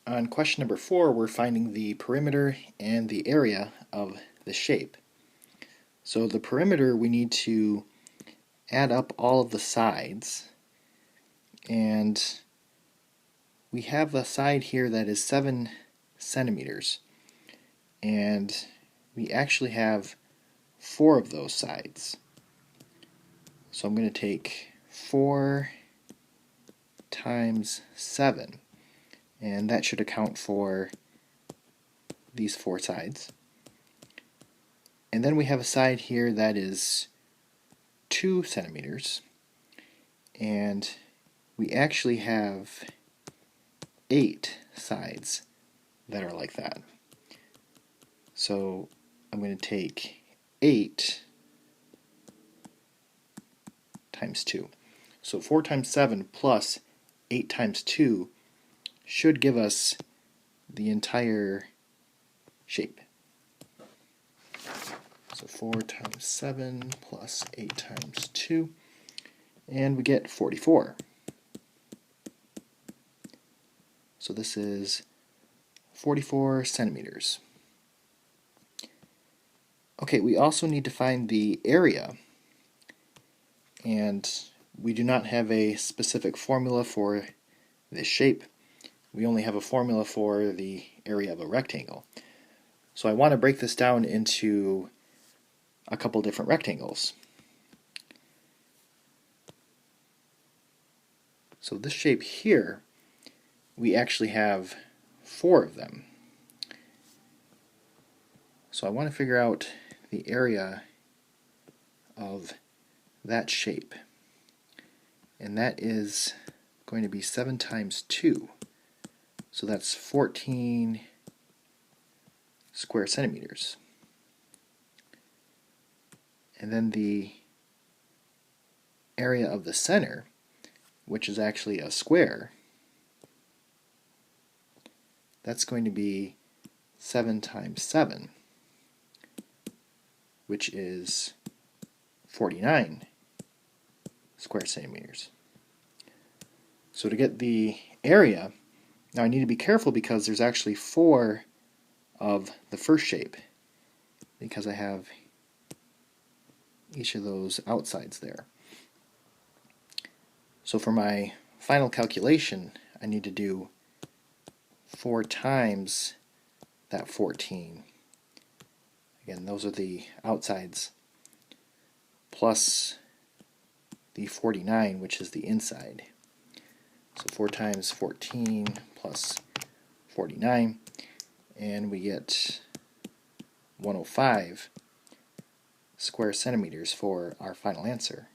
On question number 4, we're finding the perimeter and the area of the shape. So the perimeter, we need to add up all of the sides, and we have a side here that is 7 centimeters, and we actually have 4 of those sides. So I'm going to take 4 times 7, and that should account for these 4 sides. And then we have a side here that is 2 centimeters, and we actually have 8 sides that are like that. So I'm going to take 8 times 2. So 4 times 7 plus 8 times 2 should give us the entire shape. So 4 times 7 plus 8 times 2, and we get 44. So this is 44 centimeters. Okay, we also need to find the area, and we do not have a specific formula for this shape. We only have a formula for the area of a rectangle. So I want to break this down into a couple different rectangles. So this shape here, we actually have 4 of them. So I want to figure out the area of that shape, and that is going to be 7 times 2. So that's 14 square centimeters. And then the area of the center, which is actually a square, that's going to be 7 times 7, which is 49 square centimeters. So to get the area, now I need to be careful because there's actually 4 of the first shape, because I have each of those outsides there. So for my final calculation, I need to do 4 times that 14. Again, those are the outsides, plus the 49, which is the inside. So 4 times 14 plus 49, and we get 105 square centimeters for our final answer.